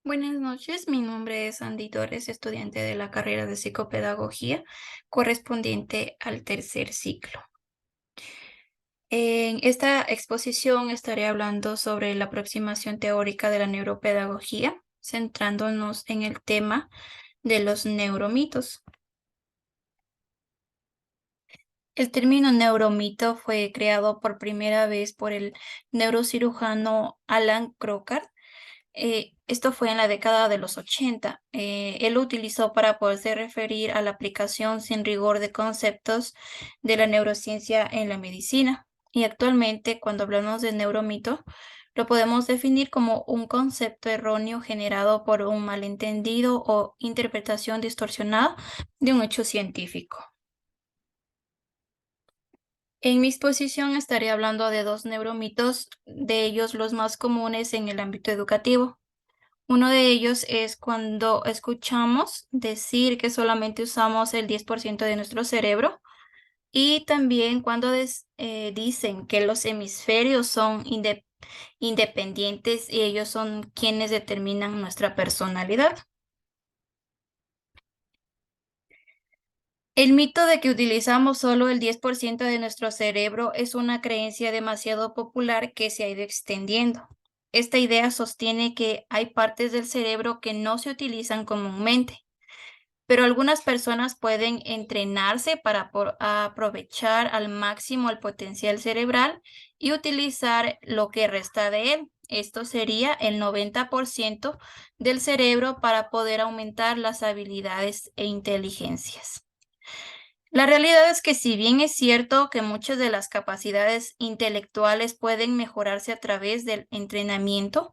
Buenas noches, mi nombre es Andy Torres, estudiante de la carrera de psicopedagogía correspondiente al tercer ciclo. En esta exposición estaré hablando sobre la aproximación teórica de la neuropedagogía, centrándonos en el tema de los neuromitos. El término neuromito fue creado por primera vez por el neurocirujano Alan Crockett. Esto fue en la década de los 80. Él lo utilizó para poderse referir a la aplicación sin rigor de conceptos de la neurociencia en la medicina. Y actualmente, cuando hablamos de neuromito, lo podemos definir como un concepto erróneo generado por un malentendido o interpretación distorsionada de un hecho científico. En mi exposición estaré hablando de dos neuromitos, de ellos los más comunes en el ámbito educativo. Uno de ellos es cuando escuchamos decir que solamente usamos el 10% de nuestro cerebro y también cuando dicen que los hemisferios son independientes y ellos son quienes determinan nuestra personalidad. El mito de que utilizamos solo el 10% de nuestro cerebro es una creencia demasiado popular que se ha ido extendiendo. Esta idea sostiene que hay partes del cerebro que no se utilizan comúnmente, pero algunas personas pueden entrenarse para aprovechar al máximo el potencial cerebral y utilizar lo que resta de él. Esto sería el 90% del cerebro para poder aumentar las habilidades e inteligencias. La realidad es que si bien es cierto que muchas de las capacidades intelectuales pueden mejorarse a través del entrenamiento,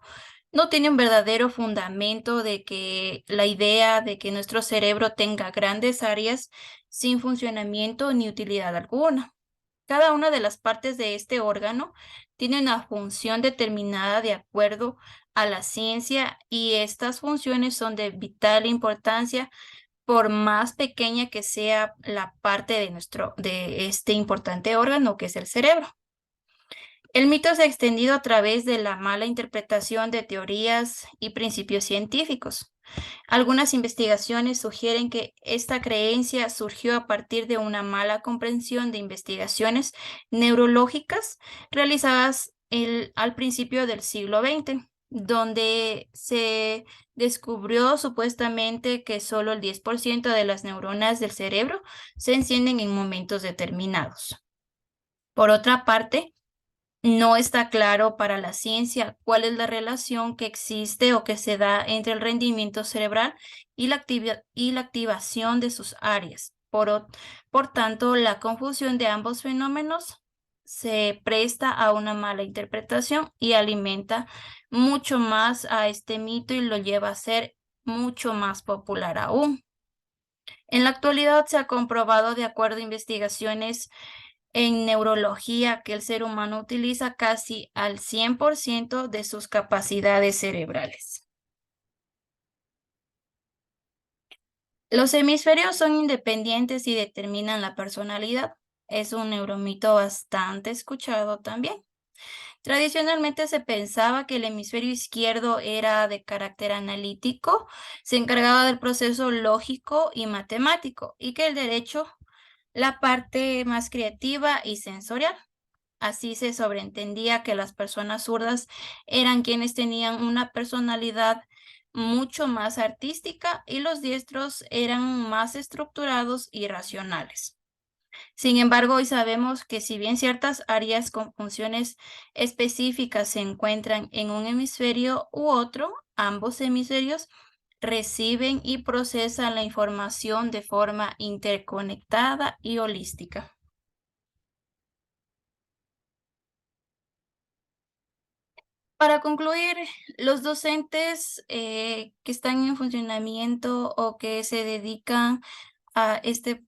no tiene un verdadero fundamento de que la idea de que nuestro cerebro tenga grandes áreas sin funcionamiento ni utilidad alguna. Cada una de las partes de este órgano tiene una función determinada de acuerdo a la ciencia y estas funciones son de vital importancia por más pequeña que sea la parte de este importante órgano que es el cerebro. El mito se ha extendido a través de la mala interpretación de teorías y principios científicos. Algunas investigaciones sugieren que esta creencia surgió a partir de una mala comprensión de investigaciones neurológicas realizadas al principio del siglo XX, donde se descubrió supuestamente que solo el 10% de las neuronas del cerebro se encienden en momentos determinados. Por otra parte, no está claro para la ciencia cuál es la relación que existe o que se da entre el rendimiento cerebral y la activación de sus áreas. Por tanto, la confusión de ambos fenómenos se presta a una mala interpretación y alimenta mucho más a este mito y lo lleva a ser mucho más popular aún. En la actualidad se ha comprobado, de acuerdo a investigaciones en neurología, que el ser humano utiliza casi al 100% de sus capacidades cerebrales. Los hemisferios son independientes y determinan la personalidad. Es un neuromito bastante escuchado también. Tradicionalmente se pensaba que el hemisferio izquierdo era de carácter analítico, se encargaba del proceso lógico y matemático, y que el derecho, la parte más creativa y sensorial. Así se sobreentendía que las personas zurdas eran quienes tenían una personalidad mucho más artística y los diestros eran más estructurados y racionales. Sin embargo, hoy sabemos que si bien ciertas áreas con funciones específicas se encuentran en un hemisferio u otro, ambos hemisferios reciben y procesan la información de forma interconectada y holística. Para concluir, los docentes que están en funcionamiento o que se dedican a este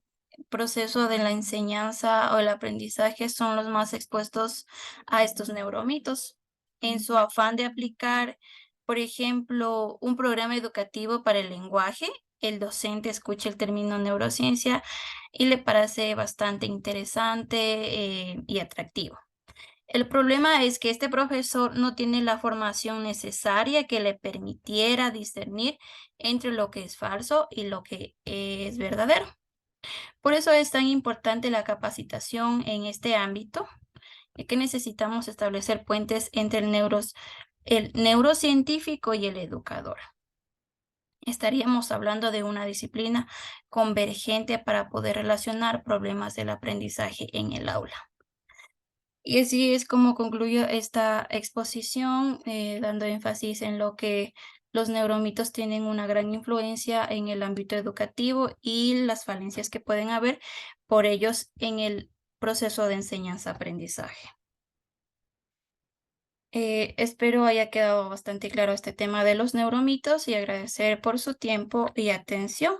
proceso de la enseñanza o el aprendizaje son los más expuestos a estos neuromitos. En su afán de aplicar, por ejemplo, un programa educativo para el lenguaje, el docente escucha el término neurociencia y le parece bastante interesante y atractivo. El problema es que este profesor no tiene la formación necesaria que le permitiera discernir entre lo que es falso y lo que es verdadero. Por eso es tan importante la capacitación en este ámbito, que necesitamos establecer puentes entre el neurocientífico y el educador. Estaríamos hablando de una disciplina convergente para poder relacionar problemas del aprendizaje en el aula. Y así es como concluyo esta exposición, dando énfasis en lo que los neuromitos tienen una gran influencia en el ámbito educativo y las falencias que pueden haber por ellos en el proceso de enseñanza-aprendizaje. Espero haya quedado bastante claro este tema de los neuromitos y agradecer por su tiempo y atención.